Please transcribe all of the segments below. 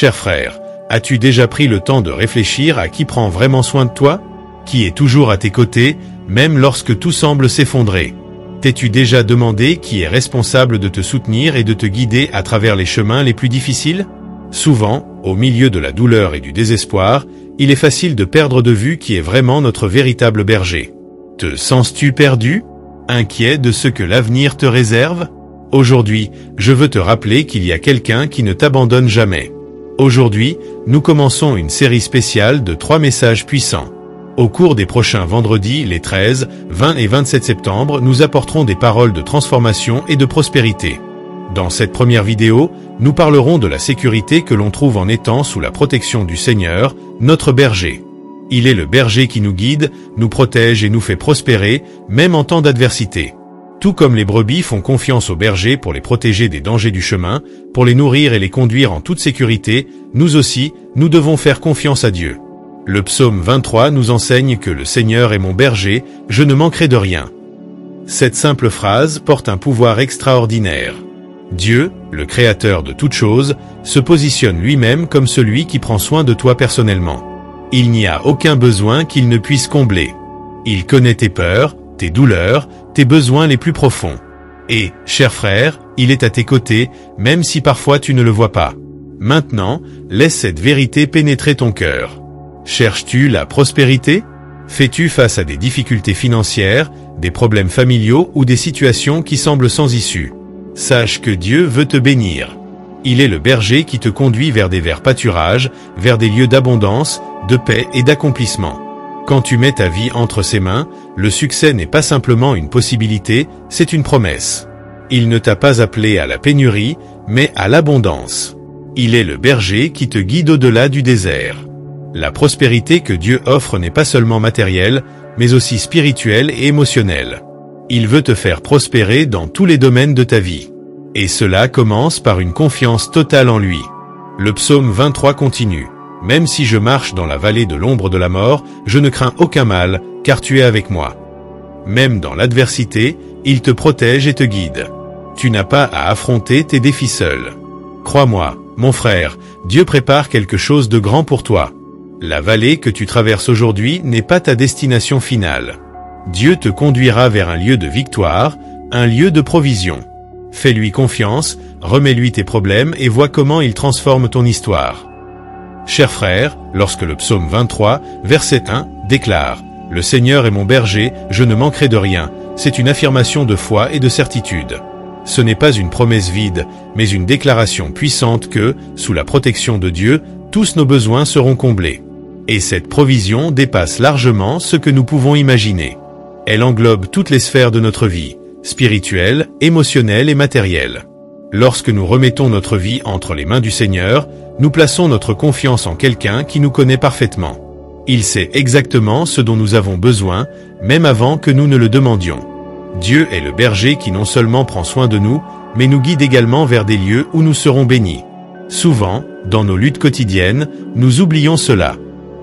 Cher frère, as-tu déjà pris le temps de réfléchir à qui prend vraiment soin de toi? Qui est toujours à tes côtés, même lorsque tout semble s'effondrer? T'es-tu déjà demandé qui est responsable de te soutenir et de te guider à travers les chemins les plus difficiles? Souvent, au milieu de la douleur et du désespoir, il est facile de perdre de vue qui est vraiment notre véritable berger. Te sens-tu perdu? Inquiet de ce que l'avenir te réserve? Aujourd'hui, je veux te rappeler qu'il y a quelqu'un qui ne t'abandonne jamais. Aujourd'hui, nous commençons une série spéciale de 3 messages puissants. Au cours des prochains vendredis, les 13, 20 et 27 septembre, nous apporterons des paroles de transformation et de prospérité. Dans cette première vidéo, nous parlerons de la sécurité que l'on trouve en étant sous la protection du Seigneur, notre berger. Il est le berger qui nous guide, nous protège et nous fait prospérer, même en temps d'adversité. Tout comme les brebis font confiance au berger pour les protéger des dangers du chemin, pour les nourrir et les conduire en toute sécurité, nous aussi, nous devons faire confiance à Dieu. Le psaume 23 nous enseigne que le Seigneur est mon berger, je ne manquerai de rien. Cette simple phrase porte un pouvoir extraordinaire. Dieu, le Créateur de toutes choses, se positionne lui-même comme celui qui prend soin de toi personnellement. Il n'y a aucun besoin qu'il ne puisse combler. Il connaît tes peurs, tes douleurs, tes besoins les plus profonds. Et, cher frère, il est à tes côtés, même si parfois tu ne le vois pas. Maintenant, laisse cette vérité pénétrer ton cœur. Cherches-tu la prospérité? Fais-tu face à des difficultés financières, des problèmes familiaux ou des situations qui semblent sans issue? Sache que Dieu veut te bénir. Il est le berger qui te conduit vers des verts pâturages, vers des lieux d'abondance, de paix et d'accomplissement. Quand tu mets ta vie entre ses mains, le succès n'est pas simplement une possibilité, c'est une promesse. Il ne t'a pas appelé à la pénurie, mais à l'abondance. Il est le berger qui te guide au-delà du désert. La prospérité que Dieu offre n'est pas seulement matérielle, mais aussi spirituelle et émotionnelle. Il veut te faire prospérer dans tous les domaines de ta vie. Et cela commence par une confiance totale en lui. Le psaume 23 continue. Même si je marche dans la vallée de l'ombre de la mort, je ne crains aucun mal, car tu es avec moi. Même dans l'adversité, il te protège et te guide. Tu n'as pas à affronter tes défis seul. Crois-moi, mon frère, Dieu prépare quelque chose de grand pour toi. La vallée que tu traverses aujourd'hui n'est pas ta destination finale. Dieu te conduira vers un lieu de victoire, un lieu de provision. Fais-lui confiance, remets-lui tes problèmes et vois comment il transforme ton histoire. Cher frère, lorsque le psaume 23, verset 1, déclare « Le Seigneur est mon berger, je ne manquerai de rien », c'est une affirmation de foi et de certitude. Ce n'est pas une promesse vide, mais une déclaration puissante que, sous la protection de Dieu, tous nos besoins seront comblés. Et cette provision dépasse largement ce que nous pouvons imaginer. Elle englobe toutes les sphères de notre vie, spirituelle, émotionnelle et matérielle. Lorsque nous remettons notre vie entre les mains du Seigneur, nous plaçons notre confiance en quelqu'un qui nous connaît parfaitement. Il sait exactement ce dont nous avons besoin, même avant que nous ne le demandions. Dieu est le berger qui non seulement prend soin de nous, mais nous guide également vers des lieux où nous serons bénis. Souvent, dans nos luttes quotidiennes, nous oublions cela.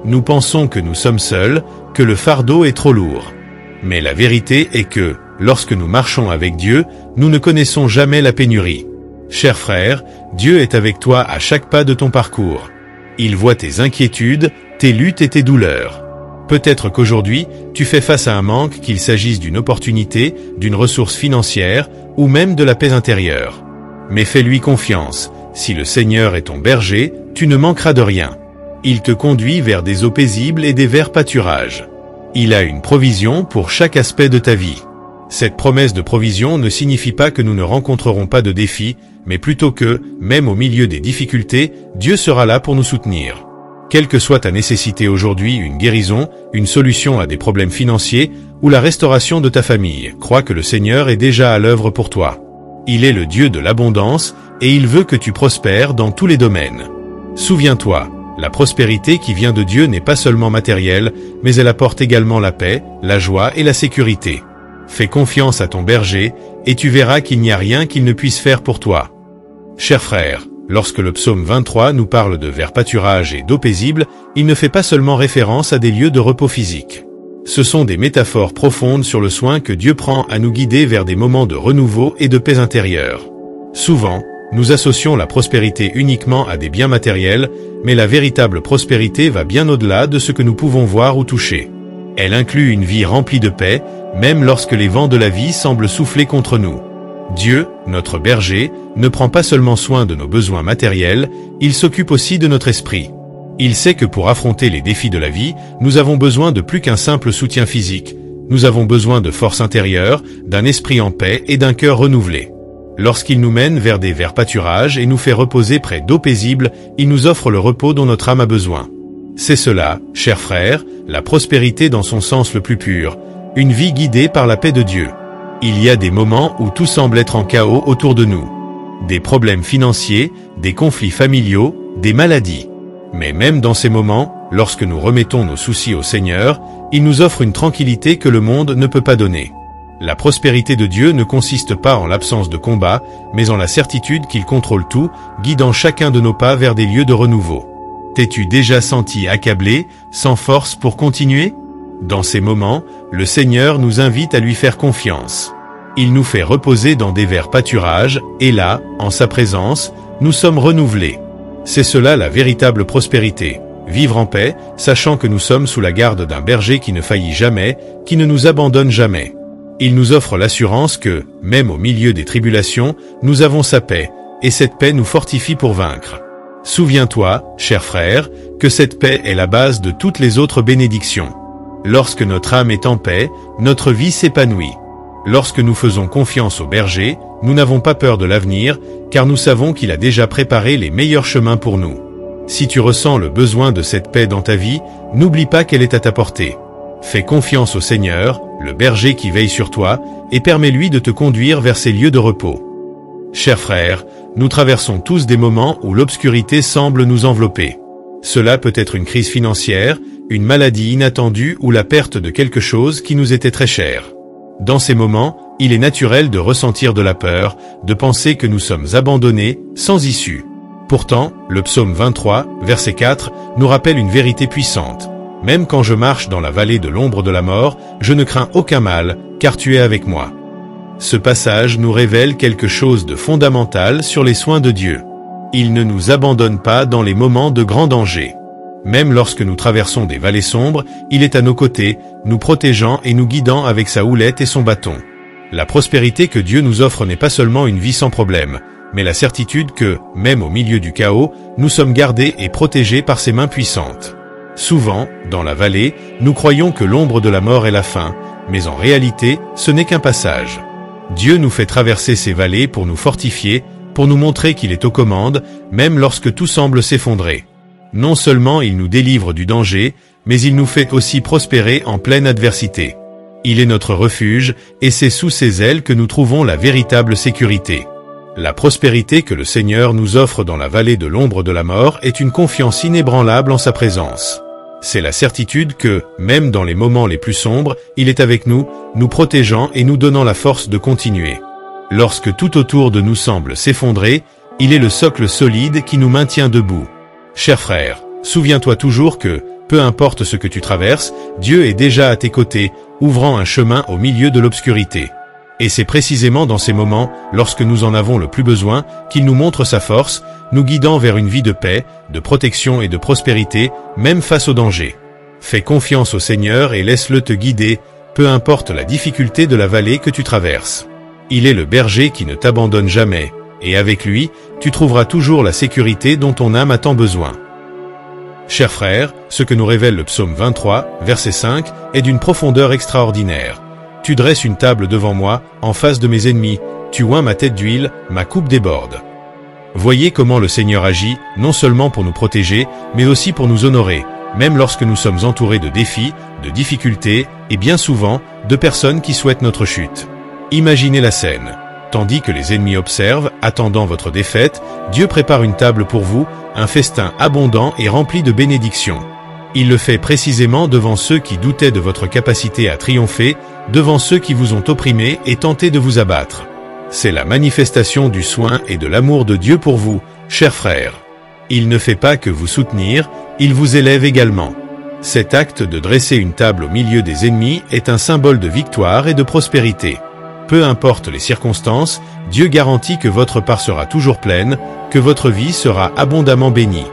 Nous pensons que nous sommes seuls, que le fardeau est trop lourd. Mais la vérité est que, lorsque nous marchons avec Dieu, nous ne connaissons jamais la pénurie. Cher frère, Dieu est avec toi à chaque pas de ton parcours. Il voit tes inquiétudes, tes luttes et tes douleurs. Peut-être qu'aujourd'hui, tu fais face à un manque, qu'il s'agisse d'une opportunité, d'une ressource financière, ou même de la paix intérieure. Mais fais-lui confiance, si le Seigneur est ton berger, tu ne manqueras de rien. Il te conduit vers des eaux paisibles et des verts pâturages. Il a une provision pour chaque aspect de ta vie. Cette promesse de provision ne signifie pas que nous ne rencontrerons pas de défis, mais plutôt que, même au milieu des difficultés, Dieu sera là pour nous soutenir. Quelle que soit ta nécessité aujourd'hui, une guérison, une solution à des problèmes financiers ou la restauration de ta famille, crois que le Seigneur est déjà à l'œuvre pour toi. Il est le Dieu de l'abondance et il veut que tu prospères dans tous les domaines. Souviens-toi, la prospérité qui vient de Dieu n'est pas seulement matérielle, mais elle apporte également la paix, la joie et la sécurité. Fais confiance à ton berger, et tu verras qu'il n'y a rien qu'il ne puisse faire pour toi. Cher frère, lorsque le psaume 23 nous parle de verts pâturages et d'eau paisible, il ne fait pas seulement référence à des lieux de repos physique. Ce sont des métaphores profondes sur le soin que Dieu prend à nous guider vers des moments de renouveau et de paix intérieure. Souvent, Nous associons la prospérité uniquement à des biens matériels, mais la véritable prospérité va bien au-delà de ce que nous pouvons voir ou toucher. Elle inclut une vie remplie de paix, même lorsque les vents de la vie semblent souffler contre nous. Dieu, notre berger, ne prend pas seulement soin de nos besoins matériels, il s'occupe aussi de notre esprit. Il sait que pour affronter les défis de la vie, nous avons besoin de plus qu'un simple soutien physique. Nous avons besoin de force intérieure, d'un esprit en paix et d'un cœur renouvelé. Lorsqu'il nous mène vers des verts pâturages et nous fait reposer près d'eau paisible, il nous offre le repos dont notre âme a besoin. C'est cela, chers frères, la prospérité dans son sens le plus pur, une vie guidée par la paix de Dieu. Il y a des moments où tout semble être en chaos autour de nous. Des problèmes financiers, des conflits familiaux, des maladies. Mais même dans ces moments, lorsque nous remettons nos soucis au Seigneur, il nous offre une tranquillité que le monde ne peut pas donner. La prospérité de Dieu ne consiste pas en l'absence de combat, mais en la certitude qu'il contrôle tout, guidant chacun de nos pas vers des lieux de renouveau. T'es-tu déjà senti accablé, sans force pour continuer? Dans ces moments, le Seigneur nous invite à lui faire confiance. Il nous fait reposer dans des verts pâturages, et là, en sa présence, nous sommes renouvelés. C'est cela la véritable prospérité. Vivre en paix, sachant que nous sommes sous la garde d'un berger qui ne faillit jamais, qui ne nous abandonne jamais. Il nous offre l'assurance que, même au milieu des tribulations, nous avons sa paix, et cette paix nous fortifie pour vaincre. Souviens-toi, cher frère, que cette paix est la base de toutes les autres bénédictions. Lorsque notre âme est en paix, notre vie s'épanouit. Lorsque nous faisons confiance au berger, nous n'avons pas peur de l'avenir, car nous savons qu'il a déjà préparé les meilleurs chemins pour nous. Si tu ressens le besoin de cette paix dans ta vie, n'oublie pas qu'elle est à ta portée. Fais confiance au Seigneur, le berger qui veille sur toi, et permets-lui de te conduire vers ces lieux de repos. Chers frères, nous traversons tous des moments où l'obscurité semble nous envelopper. Cela peut être une crise financière, une maladie inattendue ou la perte de quelque chose qui nous était très cher. Dans ces moments, il est naturel de ressentir de la peur, de penser que nous sommes abandonnés, sans issue. Pourtant, le psaume 23, verset 4, nous rappelle une vérité puissante. Même quand je marche dans la vallée de l'ombre de la mort, je ne crains aucun mal, car tu es avec moi. Ce passage nous révèle quelque chose de fondamental sur les soins de Dieu. Il ne nous abandonne pas dans les moments de grand danger. Même lorsque nous traversons des vallées sombres, il est à nos côtés, nous protégeant et nous guidant avec sa houlette et son bâton. La prospérité que Dieu nous offre n'est pas seulement une vie sans problème, mais la certitude que, même au milieu du chaos, nous sommes gardés et protégés par ses mains puissantes. Souvent, dans la vallée, nous croyons que l'ombre de la mort est la fin, mais en réalité, ce n'est qu'un passage. Dieu nous fait traverser ces vallées pour nous fortifier, pour nous montrer qu'il est aux commandes, même lorsque tout semble s'effondrer. Non seulement il nous délivre du danger, mais il nous fait aussi prospérer en pleine adversité. Il est notre refuge, et c'est sous ses ailes que nous trouvons la véritable sécurité. La prospérité que le Seigneur nous offre dans la vallée de l'ombre de la mort est une confiance inébranlable en sa présence. C'est la certitude que, même dans les moments les plus sombres, il est avec nous, nous protégeant et nous donnant la force de continuer. Lorsque tout autour de nous semble s'effondrer, il est le socle solide qui nous maintient debout. Cher frère, souviens-toi toujours que, peu importe ce que tu traverses, Dieu est déjà à tes côtés, ouvrant un chemin au milieu de l'obscurité. Et c'est précisément dans ces moments, lorsque nous en avons le plus besoin, qu'il nous montre sa force, nous guidant vers une vie de paix, de protection et de prospérité, même face au danger. Fais confiance au Seigneur et laisse-le te guider, peu importe la difficulté de la vallée que tu traverses. Il est le berger qui ne t'abandonne jamais, et avec lui, tu trouveras toujours la sécurité dont ton âme a tant besoin. Chers frères, ce que nous révèle le psaume 23, verset 5, est d'une profondeur extraordinaire. Tu dresses une table devant moi, en face de mes ennemis, tu oins ma tête d'huile, ma coupe déborde. Voyez comment le Seigneur agit, non seulement pour nous protéger, mais aussi pour nous honorer, même lorsque nous sommes entourés de défis, de difficultés, et bien souvent, de personnes qui souhaitent notre chute. Imaginez la scène. Tandis que les ennemis observent, attendant votre défaite, Dieu prépare une table pour vous, un festin abondant et rempli de bénédictions. Il le fait précisément devant ceux qui doutaient de votre capacité à triompher, devant ceux qui vous ont opprimé et tenté de vous abattre. C'est la manifestation du soin et de l'amour de Dieu pour vous, chers frères. Il ne fait pas que vous soutenir, il vous élève également. Cet acte de dresser une table au milieu des ennemis est un symbole de victoire et de prospérité. Peu importe les circonstances, Dieu garantit que votre part sera toujours pleine, que votre vie sera abondamment bénie.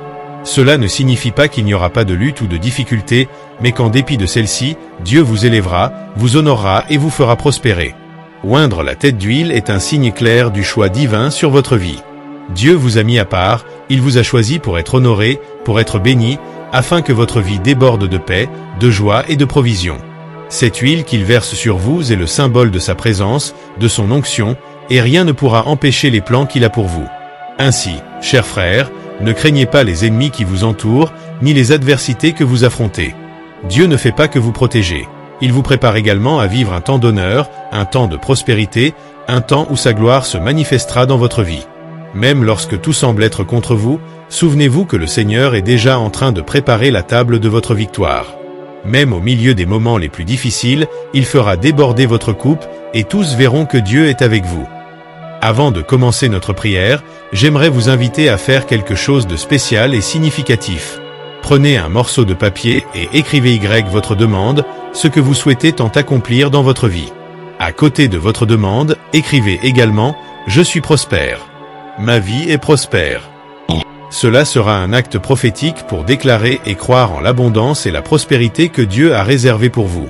Cela ne signifie pas qu'il n'y aura pas de lutte ou de difficulté, mais qu'en dépit de celle-ci, Dieu vous élèvera, vous honorera et vous fera prospérer. Oindre la tête d'huile est un signe clair du choix divin sur votre vie. Dieu vous a mis à part, il vous a choisi pour être honoré, pour être béni, afin que votre vie déborde de paix, de joie et de provision. Cette huile qu'il verse sur vous est le symbole de sa présence, de son onction, et rien ne pourra empêcher les plans qu'il a pour vous. Ainsi, chers frères, ne craignez pas les ennemis qui vous entourent, ni les adversités que vous affrontez. Dieu ne fait pas que vous protéger. Il vous prépare également à vivre un temps d'honneur, un temps de prospérité, un temps où sa gloire se manifestera dans votre vie. Même lorsque tout semble être contre vous, souvenez-vous que le Seigneur est déjà en train de préparer la table de votre victoire. Même au milieu des moments les plus difficiles, il fera déborder votre coupe, et tous verront que Dieu est avec vous. Avant de commencer notre prière, j'aimerais vous inviter à faire quelque chose de spécial et significatif. Prenez un morceau de papier et écrivez votre demande, ce que vous souhaitez tant accomplir dans votre vie. À côté de votre demande, écrivez également « Je suis prospère ». Ma vie est prospère. Cela sera un acte prophétique pour déclarer et croire en l'abondance et la prospérité que Dieu a réservée pour vous.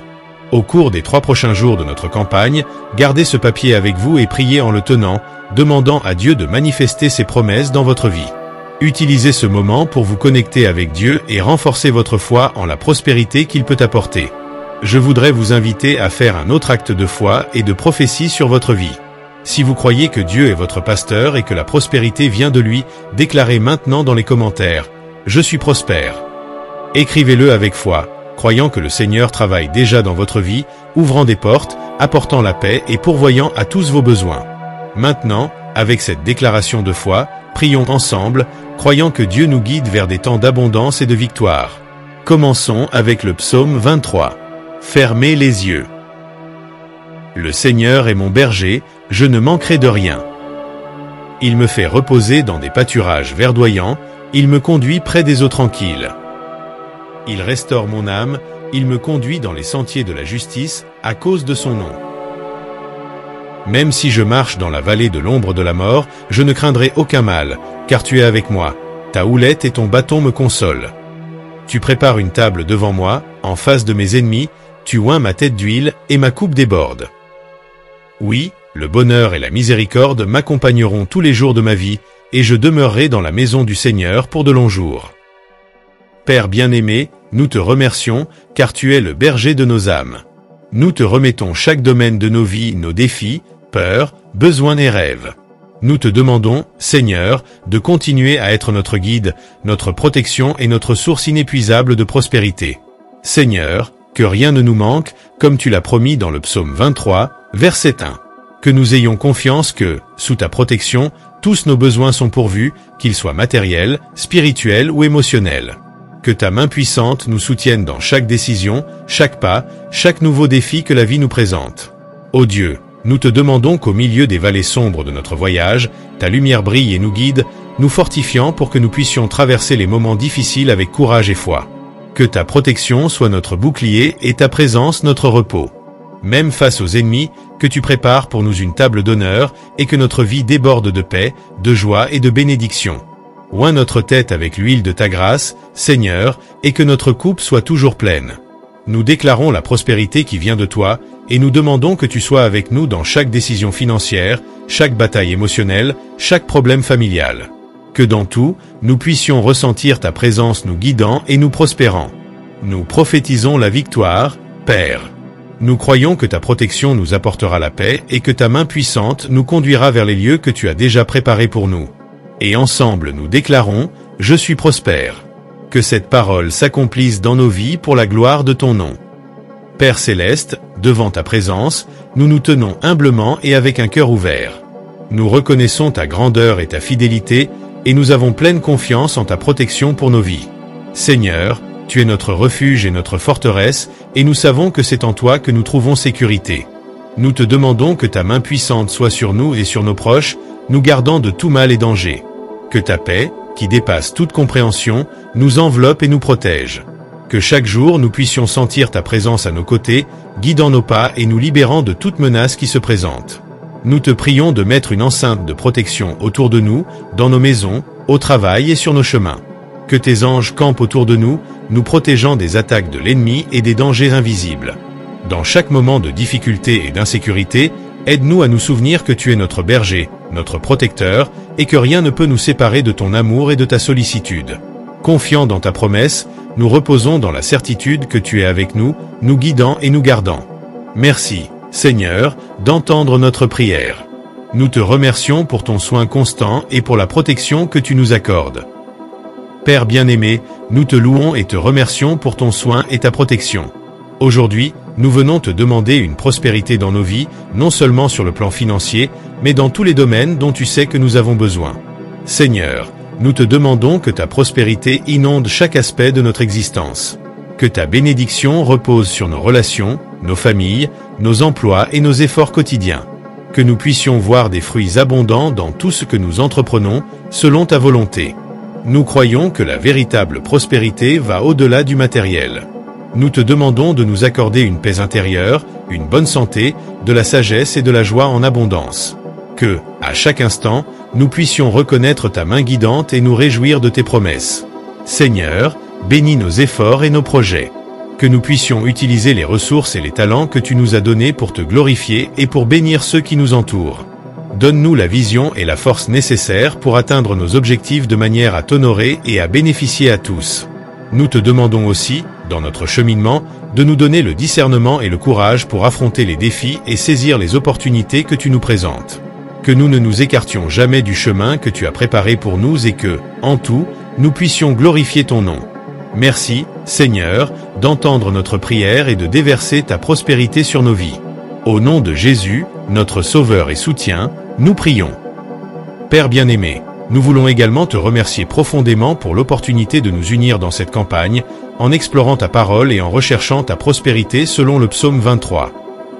Au cours des 3 prochains jours de notre campagne, gardez ce papier avec vous et priez en le tenant, demandant à Dieu de manifester ses promesses dans votre vie. Utilisez ce moment pour vous connecter avec Dieu et renforcer votre foi en la prospérité qu'il peut apporter. Je voudrais vous inviter à faire un autre acte de foi et de prophétie sur votre vie. Si vous croyez que Dieu est votre pasteur et que la prospérité vient de lui, déclarez maintenant dans les commentaires « Je suis prospère ». Écrivez-le avec foi, croyant que le Seigneur travaille déjà dans votre vie, ouvrant des portes, apportant la paix et pourvoyant à tous vos besoins. Maintenant, avec cette déclaration de foi, prions ensemble, croyant que Dieu nous guide vers des temps d'abondance et de victoire. Commençons avec le psaume 23. Fermez les yeux. Le Seigneur est mon berger, je ne manquerai de rien. Il me fait reposer dans des pâturages verdoyants, il me conduit près des eaux tranquilles. Il restaure mon âme, il me conduit dans les sentiers de la justice, à cause de son nom. Même si je marche dans la vallée de l'ombre de la mort, je ne craindrai aucun mal, car tu es avec moi, ta houlette et ton bâton me consolent. Tu prépares une table devant moi, en face de mes ennemis, tu oins ma tête d'huile et ma coupe déborde. Oui, le bonheur et la miséricorde m'accompagneront tous les jours de ma vie, et je demeurerai dans la maison du Seigneur pour de longs jours. Père bien-aimé, nous te remercions, car tu es le berger de nos âmes. Nous te remettons chaque domaine de nos vies, nos défis, peurs, besoins et rêves. Nous te demandons, Seigneur, de continuer à être notre guide, notre protection et notre source inépuisable de prospérité. Seigneur, que rien ne nous manque, comme tu l'as promis dans le psaume 23, verset 1. Que nous ayons confiance que, sous ta protection, tous nos besoins sont pourvus, qu'ils soient matériels, spirituels ou émotionnels. Que ta main puissante nous soutienne dans chaque décision, chaque pas, chaque nouveau défi que la vie nous présente. Ô Dieu, nous te demandons qu'au milieu des vallées sombres de notre voyage, ta lumière brille et nous guide, nous fortifiant pour que nous puissions traverser les moments difficiles avec courage et foi. Que ta protection soit notre bouclier et ta présence notre repos. Même face aux ennemis, que tu prépares pour nous une table d'honneur et que notre vie déborde de paix, de joie et de bénédiction. Oins notre tête avec l'huile de ta grâce, Seigneur, et que notre coupe soit toujours pleine. Nous déclarons la prospérité qui vient de toi, et nous demandons que tu sois avec nous dans chaque décision financière, chaque bataille émotionnelle, chaque problème familial. Que dans tout, nous puissions ressentir ta présence nous guidant et nous prospérant. Nous prophétisons la victoire, Père. Nous croyons que ta protection nous apportera la paix et que ta main puissante nous conduira vers les lieux que tu as déjà préparés pour nous. Et ensemble nous déclarons, je suis prospère. Que cette parole s'accomplisse dans nos vies pour la gloire de ton nom. Père céleste, devant ta présence, nous nous tenons humblement et avec un cœur ouvert. Nous reconnaissons ta grandeur et ta fidélité, et nous avons pleine confiance en ta protection pour nos vies. Seigneur, tu es notre refuge et notre forteresse, et nous savons que c'est en toi que nous trouvons sécurité. Nous te demandons que ta main puissante soit sur nous et sur nos proches, nous gardant de tout mal et danger. Que ta paix, qui dépasse toute compréhension, nous enveloppe et nous protège. Que chaque jour nous puissions sentir ta présence à nos côtés, guidant nos pas et nous libérant de toute menace qui se présente. Nous te prions de mettre une enceinte de protection autour de nous, dans nos maisons, au travail et sur nos chemins. Que tes anges campent autour de nous, nous protégeant des attaques de l'ennemi et des dangers invisibles. Dans chaque moment de difficulté et d'insécurité, aide-nous à nous souvenir que tu es notre berger, notre protecteur, et que rien ne peut nous séparer de ton amour et de ta sollicitude. Confiants dans ta promesse, nous reposons dans la certitude que tu es avec nous, nous guidant et nous gardant. Merci, Seigneur, d'entendre notre prière. Nous te remercions pour ton soin constant et pour la protection que tu nous accordes. Père bien-aimé, nous te louons et te remercions pour ton soin et ta protection. Aujourd'hui, nous venons te demander une prospérité dans nos vies, non seulement sur le plan financier, mais dans tous les domaines dont tu sais que nous avons besoin. Seigneur, nous te demandons que ta prospérité inonde chaque aspect de notre existence. Que ta bénédiction repose sur nos relations, nos familles, nos emplois et nos efforts quotidiens. Que nous puissions voir des fruits abondants dans tout ce que nous entreprenons, selon ta volonté. Nous croyons que la véritable prospérité va au-delà du matériel. Nous te demandons de nous accorder une paix intérieure, une bonne santé, de la sagesse et de la joie en abondance. Que, à chaque instant, nous puissions reconnaître ta main guidante et nous réjouir de tes promesses. Seigneur, bénis nos efforts et nos projets. Que nous puissions utiliser les ressources et les talents que tu nous as donnés pour te glorifier et pour bénir ceux qui nous entourent. Donne-nous la vision et la force nécessaires pour atteindre nos objectifs de manière à t'honorer et à bénéficier à tous. Nous te demandons aussi, dans notre cheminement, de nous donner le discernement et le courage pour affronter les défis et saisir les opportunités que tu nous présentes. Que nous ne nous écartions jamais du chemin que tu as préparé pour nous et que, en tout, nous puissions glorifier ton nom. Merci, Seigneur, d'entendre notre prière et de déverser ta prospérité sur nos vies. Au nom de Jésus, notre Sauveur et soutien, nous prions. Père bien-aimé, nous voulons également te remercier profondément pour l'opportunité de nous unir dans cette campagne, en explorant ta parole et en recherchant ta prospérité selon le psaume 23.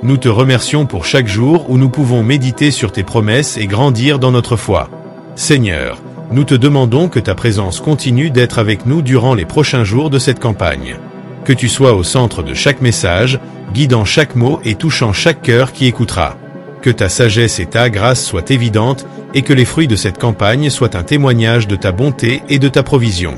Nous te remercions pour chaque jour où nous pouvons méditer sur tes promesses et grandir dans notre foi. Seigneur, nous te demandons que ta présence continue d'être avec nous durant les prochains jours de cette campagne. Que tu sois au centre de chaque message, guidant chaque mot et touchant chaque cœur qui écoutera. Que ta sagesse et ta grâce soient évidentes et que les fruits de cette campagne soient un témoignage de ta bonté et de ta provision.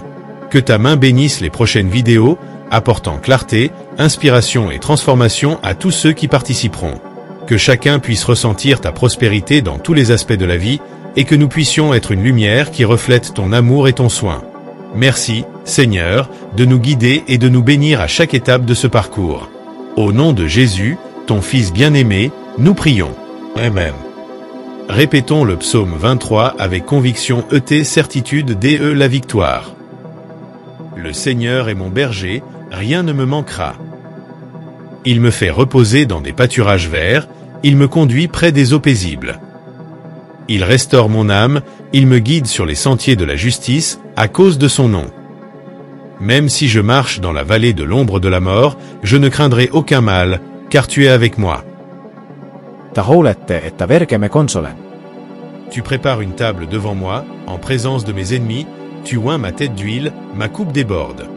Que ta main bénisse les prochaines vidéos, apportant clarté, inspiration et transformation à tous ceux qui participeront. Que chacun puisse ressentir ta prospérité dans tous les aspects de la vie et que nous puissions être une lumière qui reflète ton amour et ton soin. Merci, Seigneur, de nous guider et de nous bénir à chaque étape de ce parcours. Au nom de Jésus, ton Fils bien-aimé, nous prions. Amen. Répétons le psaume 23 avec conviction certitude la victoire. Le Seigneur est mon berger, rien ne me manquera. Il me fait reposer dans des pâturages verts, il me conduit près des eaux paisibles. Il restaure mon âme, il me guide sur les sentiers de la justice, à cause de son nom. Même si je marche dans la vallée de l'ombre de la mort, je ne craindrai aucun mal, car tu es avec moi. Ta hoolete, et ta verge me consolen. Tu prépares une table devant moi, en présence de mes ennemis, tu oins ma tête d'huile, ma coupe déborde.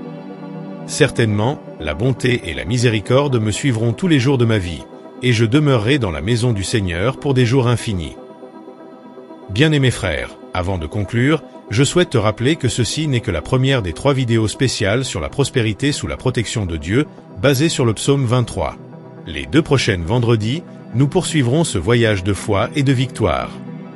Certainement, la bonté et la miséricorde me suivront tous les jours de ma vie, et je demeurerai dans la maison du Seigneur pour des jours infinis. Bien-aimés frères, avant de conclure, je souhaite te rappeler que ceci n'est que la première des 3 vidéos spéciales sur la prospérité sous la protection de Dieu, basée sur le psaume 23. Les 2 prochaines vendredis, nous poursuivrons ce voyage de foi et de victoire.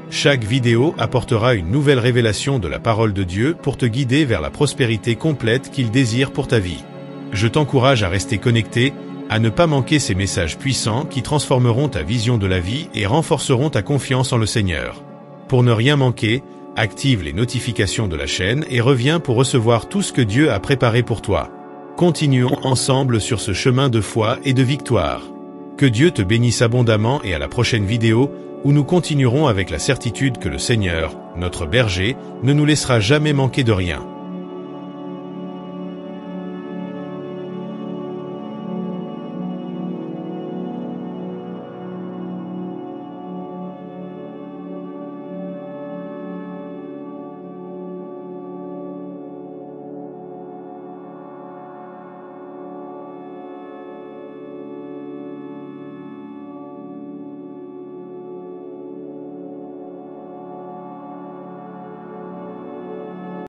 Chaque vidéo apportera une nouvelle révélation de la parole de Dieu pour te guider vers la prospérité complète qu'il désire pour ta vie. Je t'encourage à rester connecté, à ne pas manquer ces messages puissants qui transformeront ta vision de la vie et renforceront ta confiance en le Seigneur. Pour ne rien manquer, active les notifications de la chaîne et reviens pour recevoir tout ce que Dieu a préparé pour toi. Continuons ensemble sur ce chemin de foi et de victoire. Que Dieu te bénisse abondamment et à la prochaine vidéo, où nous continuerons avec la certitude que le Seigneur, notre berger, ne nous laissera jamais manquer de rien.